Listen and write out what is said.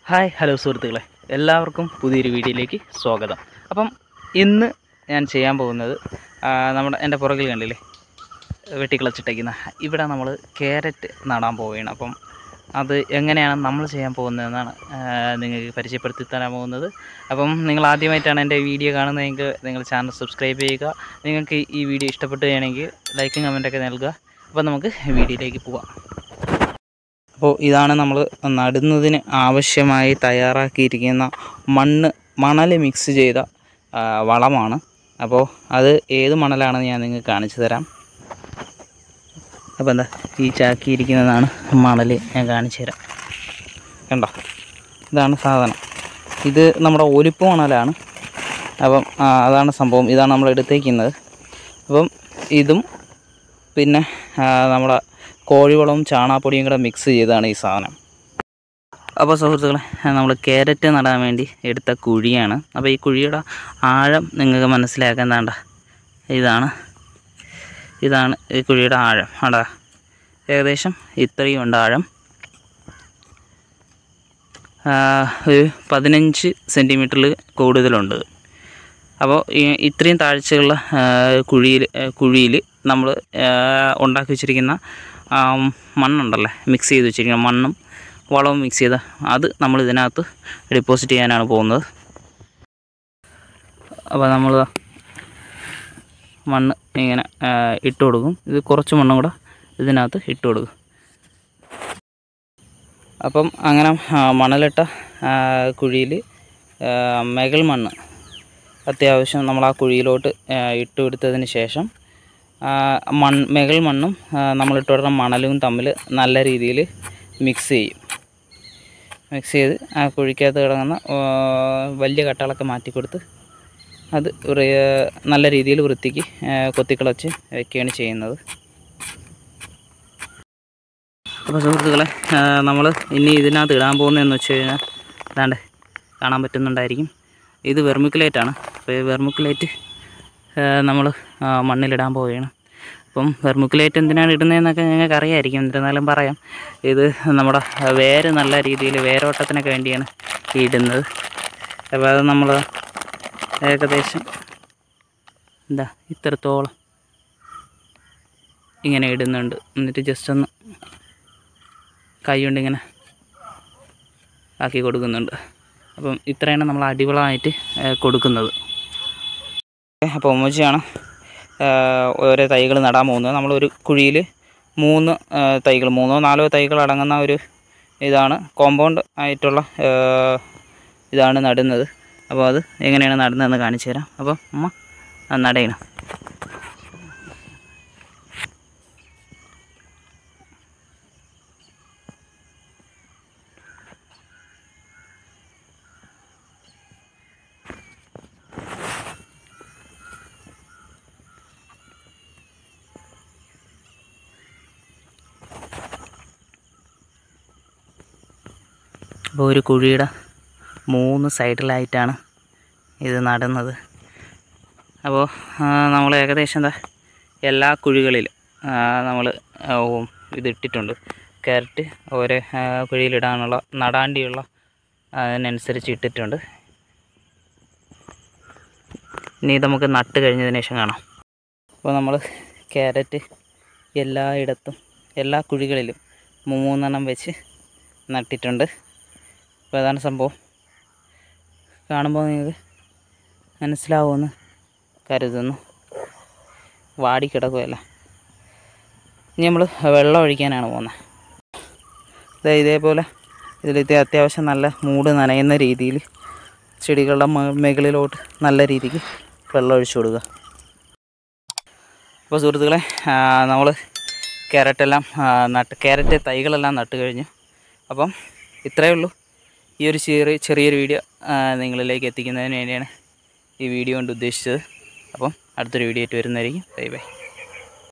Hi hello സുഹൃത്തുക്കളെ, എല്ലാവർക്കും പുതിയൊരു വീഡിയോയിലേക്ക് സ്വാഗതം. അപ്പം ഇന്ന് ഞാൻ ചെയ്യാൻ പോകുന്നത് എൻ്റെ പുറകിൽ കണ്ടില്ലേ വെട്ടിക്കിളച്ചിട്ടേക്കുന്ന ഇവിടെ നമ്മൾ ക്യാരറ്റ് നടാൻ പോവുകയാണ്. അപ്പം അത് എങ്ങനെയാണ് നമ്മൾ ചെയ്യാൻ പോകുന്നതെന്നാണ് നിങ്ങൾക്ക് പരിചയപ്പെടുത്തി തരാൻ പോകുന്നത്. അപ്പം നിങ്ങൾ ആദ്യമായിട്ടാണ് എൻ്റെ വീഡിയോ കാണുന്നതെങ്കിൽ നിങ്ങൾ ചാനൽ സബ്സ്ക്രൈബ് ചെയ്യുക. നിങ്ങൾക്ക് ഈ വീഡിയോ ഇഷ്ടപ്പെടുകയാണെങ്കിൽ ലൈക്കും കമൻറ്റൊക്കെ നൽകുക. അപ്പം നമുക്ക് വീഡിയോയിലേക്ക് പോകാം. അപ്പോൾ ഇതാണ് നമ്മൾ നടുന്നതിന് ആവശ്യമായി തയ്യാറാക്കിയിരിക്കുന്ന മണൽ മിക്സ് ചെയ്ത വളമാണ്. അപ്പോൾ അത് ഏത് മണലാണെന്ന് ഞാൻ നിങ്ങൾക്ക് കാണിച്ചു തരാം. അപ്പോൾ എന്താ ഈ ചാക്കിയിരിക്കുന്നതാണ് മണൽ, ഞാൻ കാണിച്ചു തരാം. കണ്ടോ, ഇതാണ് സാധനം. ഇത് നമ്മുടെ ഒലിപ്പ് മണലാണ്. അപ്പം അതാണ് സംഭവം. ഇതാണ് നമ്മൾ എടുത്തേക്കുന്നത്. അപ്പം ഇതും പിന്നെ നമ്മുടെ കോഴിവളവും ചാണകപ്പൊടിയും കൂടെ മിക്സ് ചെയ്താണ് ഈ സാധനം. അപ്പോൾ സുഹൃത്തുക്കളെ, നമ്മൾ ക്യാരറ്റ് നടാൻ വേണ്ടി എടുത്ത കുഴിയാണ്. അപ്പോൾ ഈ കുഴിയുടെ ആഴം നിങ്ങൾക്ക് മനസ്സിലാക്കാൻ വേണ്ട, ഇതാണ് ഈ കുഴിയുടെ ആഴം. അടാ ഏകദേശം ഇത്രയും ഉണ്ട് ആഴം. ഒരു 15 സെൻറ്റിമീറ്ററിൽ കൂടുതലുണ്ട്. അപ്പോൾ ഇത്രയും താഴ്ചയുള്ള കുഴിയിൽ നമ്മൾ ഉണ്ടാക്കി വെച്ചിരിക്കുന്ന മണ്ണുണ്ടല്ലേ, മിക്സ് ചെയ്ത് വെച്ചിരിക്കുന്ന മണ്ണും വളവും മിക്സ് ചെയ്ത അത് നമ്മൾ ഇതിനകത്ത് ഡെപ്പോസിറ്റ് ചെയ്യാനാണ് പോകുന്നത്. അപ്പോൾ നമ്മൾ മണ്ണ് ഇങ്ങനെ ഇട്ട് കൊടുക്കും. ഇത് കുറച്ച് മണ്ണും കൂടെ ഇതിനകത്ത് ഇട്ട് കൊടുക്കും. അപ്പം അങ്ങനെ മണലിട്ട കുഴിയിൽ മെകൾ മണ്ണ് അത്യാവശ്യം നമ്മൾ ആ കുഴിയിലോട്ട് ഇട്ട് കൊടുത്തതിന് ശേഷം മെകൾ മണ്ണും നമ്മളിട്ട് കൊടുക്കുന്ന മണലും തമ്മിൽ നല്ല രീതിയിൽ മിക്സ് ചെയ്ത് ആ കുഴിക്കകത്ത് കിടങ്ങുന്ന വലിയ കട്ടകളൊക്കെ മാറ്റിക്കൊടുത്ത് അത് നല്ല രീതിയിൽ വൃത്തിക്ക് കൊത്തിക്കിളച്ച് വയ്ക്കുകയാണ് ചെയ്യുന്നത്. അപ്പോൾ സുഹൃത്തുക്കളെ, നമ്മൾ ഇനി ഇതിനകത്ത് ഇടാൻ പോകുന്നതെന്ന് വെച്ച് കഴിഞ്ഞാൽ അതാണ്ട് കാണാൻ പറ്റുന്നുണ്ടായിരിക്കും, ഇത് വെർമിക്കുലേറ്റാണ്. അപ്പോൾ ഈ വെർമിക്കുലേറ്റ് നമ്മൾ മണ്ണിലിടാൻ പോവുകയാണ്. അപ്പം വെർമിക്കുലേറ്റ് എന്തിനാണ് ഇടുന്നതെന്നൊക്കെ നിങ്ങൾക്ക് അറിയാമായിരിക്കും, എന്നിരുന്നാലും പറയാം. ഇത് നമ്മുടെ വേര് നല്ല രീതിയിൽ വേരോട്ടത്തിനൊക്കെ വേണ്ടിയാണ് ഇടുന്നത്. അപ്പോൾ അത് നമ്മൾ ഏകദേശം ഇത്രത്തോളം ഇങ്ങനെ ഇടുന്നുണ്ട്. എന്നിട്ട് ജസ്റ്റ് ഒന്ന് കൈ കൊണ്ട് ഇങ്ങനെ ആക്കി കൊടുക്കുന്നുണ്ട്. അപ്പം ഇത്രയാണ് നമ്മൾ അടിവളമായിട്ട് കൊടുക്കുന്നത്. അപ്പോൾ ഉമ്മച്ചിയാണ് ഓരോ തൈകൾ നടാൻ പോകുന്നത്. നമ്മളൊരു കുഴിയിൽ 3 തൈകൾ 3 or 4 തൈകൾ അടങ്ങുന്ന ഒരു ഇതാണ് കോമ്പൗണ്ട് ആയിട്ടുള്ള ഇതാണ് നടുന്നത്. അപ്പോൾ അത് എങ്ങനെയാണ് നടുന്നതെന്ന് കാണിച്ചു തരാം. അപ്പോൾ അമ്മ നടയണം. അപ്പോൾ ഒരു കുഴിയുടെ 3 സൈഡിലായിട്ടാണ് ഇത് നടുന്നത്. അപ്പോൾ നമ്മൾ ഏകദേശം എല്ലാ കുഴികളിലും നമ്മൾ ഇതിട്ടിട്ടുണ്ട്. ക്യാരറ്റ് ഓരോ കുഴിയിലിടാനുള്ള നടാണ്ടിയുള്ള അതിനനുസരിച്ച് ഇട്ടിട്ടുണ്ട്. ഇനി നമുക്ക് നട്ട് കഴിഞ്ഞതിന് ശേഷം കാണാം. അപ്പോൾ നമ്മൾ ക്യാരറ്റ് എല്ലായിടത്തും എല്ലാ കുഴികളിലും 3 വെച്ച് നട്ടിട്ടുണ്ട്. അപ്പോൾ അതാണ് സംഭവം. കാണുമ്പോൾ നിങ്ങൾക്ക് മനസ്സിലാവുമെന്ന് കരുതുന്നു. വാടിക്കിടക്കുകയല്ല. ഇനി നമ്മൾ വെള്ളം ഒഴിക്കാനാണ് പോകുന്നത്. ഇതേപോലെ ഇതിലത്തെ അത്യാവശ്യം നല്ല മൂട് നനയുന്ന രീതിയിൽ ചെടികളുടെ മുകളിലോട്ട് നല്ല രീതിക്ക് വെള്ളം ഒഴിച്ചു കൊടുക്കുക. അപ്പോൾ സുഹൃത്തുക്കളെ, നമ്മൾ ക്യാരറ്റ് തൈകളെല്ലാം നട്ട് കഴിഞ്ഞു. അപ്പം ഇത്രയേ ഉള്ളൂ. ഈ ഒരു ചെറിയൊരു വീഡിയോ നിങ്ങളിലേക്ക് എത്തിക്കുന്നതിന് വേണ്ടിയാണ് ഈ വീഡിയോ കൊണ്ട് ഉദ്ദേശിച്ചത്. അപ്പം അടുത്തൊരു വീഡിയോ ആയിട്ട് വരുന്നതായിരിക്കും. Bye bye.